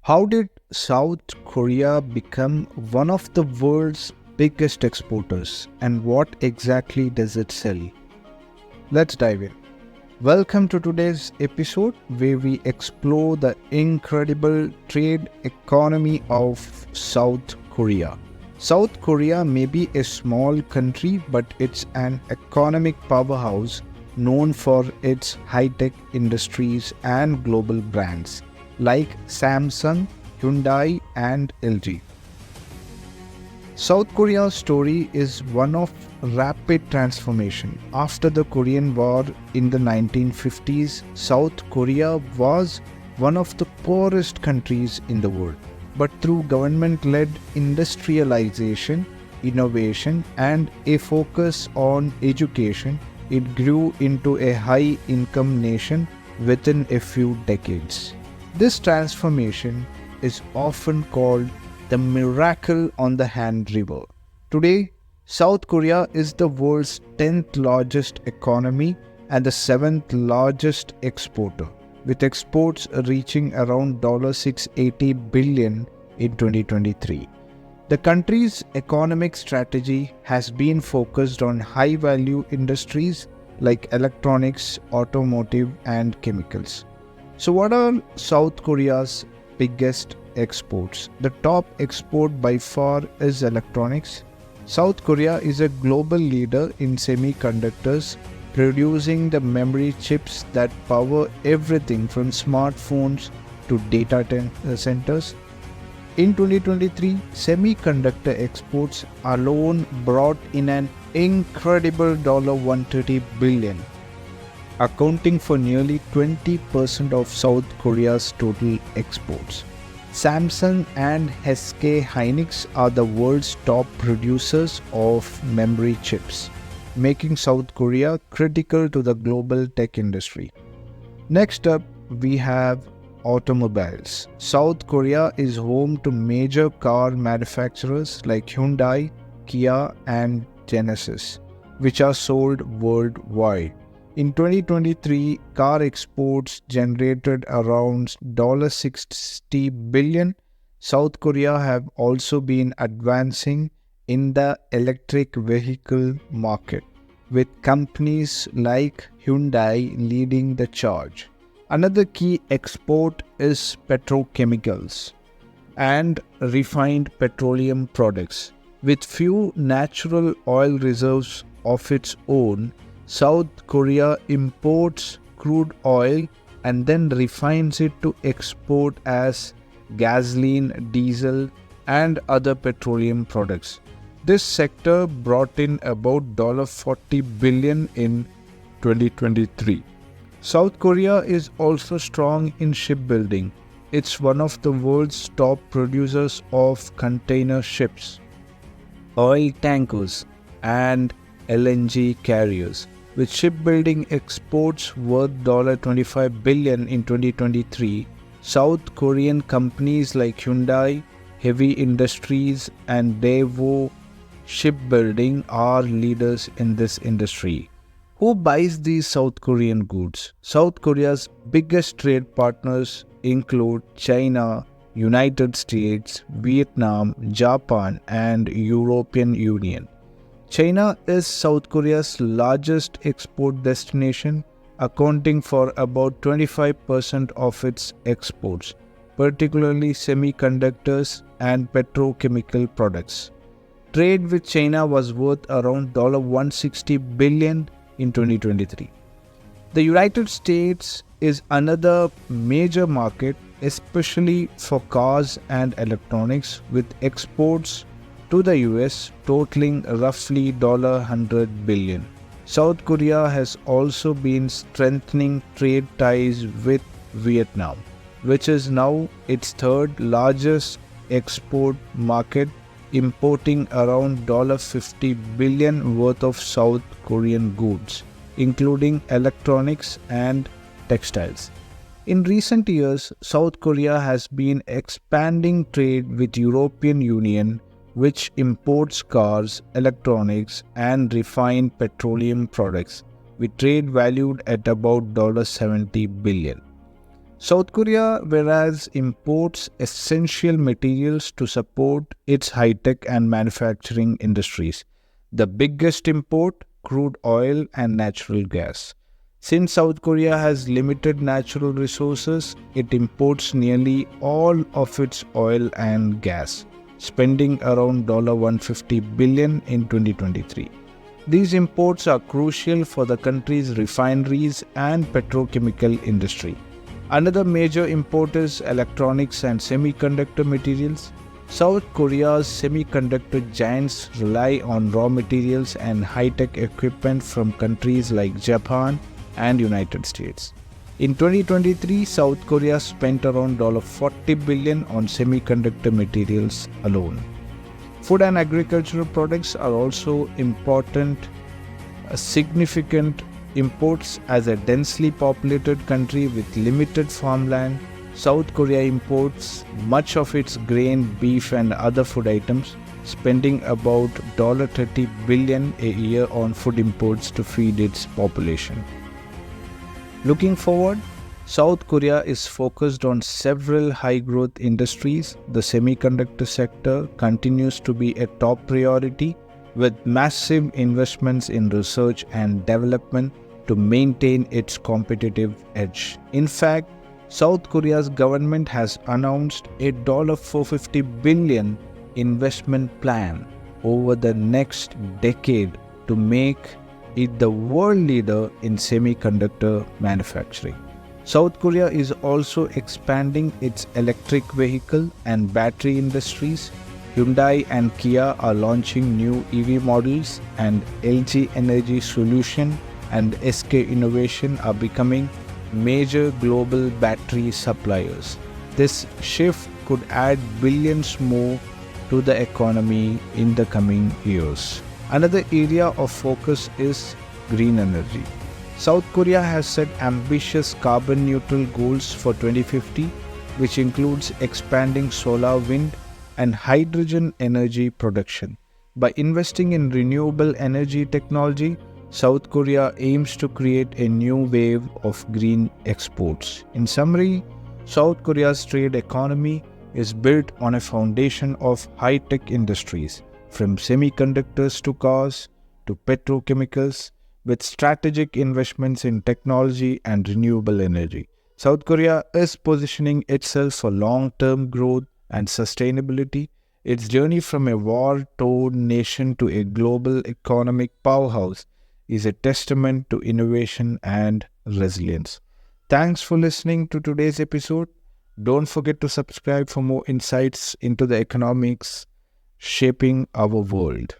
How did South Korea become one of the world's biggest exporters, and what exactly does it sell? Let's dive in. Welcome to today's episode where we explore the incredible trade economy of South Korea. South Korea may be a small country, but it's an economic powerhouse known for its high-tech industries and global brands like Samsung, Hyundai, and LG. South Korea's story is one of rapid transformation. After the Korean War in the 1950s, South Korea was one of the poorest countries in the world. But through government-led industrialization, innovation, and a focus on education, it grew into a high-income nation within a few decades. This transformation is often called the miracle on the Han River. Today, South Korea is the world's 10th largest economy and the 7th largest exporter, with exports reaching around $680 billion in 2023. The country's economic strategy has been focused on high-value industries like electronics, automotive, and chemicals. So what are South Korea's biggest exports? The top export by far is electronics. South Korea is a global leader in semiconductors, producing the memory chips that power everything from smartphones to data centers. In 2023, semiconductor exports alone brought in an incredible $130 billion, accounting for nearly 20% of South Korea's total exports. Samsung and SK Hynix are the world's top producers of memory chips, making South Korea critical to the global tech industry. Next up, we have automobiles. South Korea is home to major car manufacturers like Hyundai, Kia, and Genesis, which are sold worldwide. In 2023, car exports generated around $60 billion. South Korea have also been advancing in the electric vehicle market, with companies like Hyundai leading the charge. Another key export is petrochemicals and refined petroleum products. With few natural oil reserves of its own, South Korea imports crude oil and then refines it to export as gasoline, diesel, and other petroleum products. This sector brought in about $40 billion in 2023. South Korea is also strong in shipbuilding. It's one of the world's top producers of container ships, oil tankers, and LNG carriers, with shipbuilding exports worth $25 billion in 2023. South Korean companies like Hyundai, Heavy Industries, and Daewoo Shipbuilding are leaders in this industry. Who buys these South Korean goods? South Korea's biggest trade partners include China, United States, Vietnam, Japan, and European Union. China is South Korea's largest export destination, accounting for about 25% of its exports, particularly semiconductors and petrochemical products. Trade with China was worth around $160 billion in 2023. The United States is another major market, especially for cars and electronics, with exports to the US totaling roughly $100 billion. South Korea has also been strengthening trade ties with Vietnam, which is now its third largest export market, importing around $50 billion worth of South Korean goods, including electronics and textiles. In recent years, South Korea has been expanding trade with European Union, which imports cars, electronics, and refined petroleum products, with trade valued at about $70 billion. South Korea, whereas imports essential materials to support its high-tech and manufacturing industries. The biggest import, crude oil and natural gas. Since South Korea has limited natural resources, it imports nearly all of its oil and gas, spending around $150 billion in 2023. These imports are crucial for the country's refineries and petrochemical industry. Another major import is electronics and semiconductor materials. South Korea's semiconductor giants rely on raw materials and high-tech equipment from countries like Japan and United States. In 2023, South Korea spent around $40 billion on semiconductor materials alone. Food and agricultural products are also important, significant imports as a densely populated country with limited farmland. South Korea imports much of its grain, beef and other food items, spending about $30 billion a year on food imports to feed its population. Looking forward, South Korea is focused on several high-growth industries. The semiconductor sector continues to be a top priority, with massive investments in research and development to maintain its competitive edge. In fact, South Korea's government has announced a $450 billion investment plan over the next decade to make it the world leader in semiconductor manufacturing. South Korea is also expanding its electric vehicle and battery industries. Hyundai and Kia are launching new EV models, and LG Energy Solution and SK Innovation are becoming major global battery suppliers. This shift could add billions more to the economy in the coming years. Another area of focus is green energy. South Korea has set ambitious carbon neutral goals for 2050, which includes expanding solar, wind, and hydrogen energy production. By investing in renewable energy technology, South Korea aims to create a new wave of green exports. In summary, South Korea's trade economy is built on a foundation of high-tech industries, from semiconductors to cars to petrochemicals, with strategic investments in technology and renewable energy. South Korea is positioning itself for long-term growth and sustainability. Its journey from a war-torn nation to a global economic powerhouse is a testament to innovation and resilience. Thanks for listening to today's episode. Don't forget to subscribe for more insights into the economics shaping our world.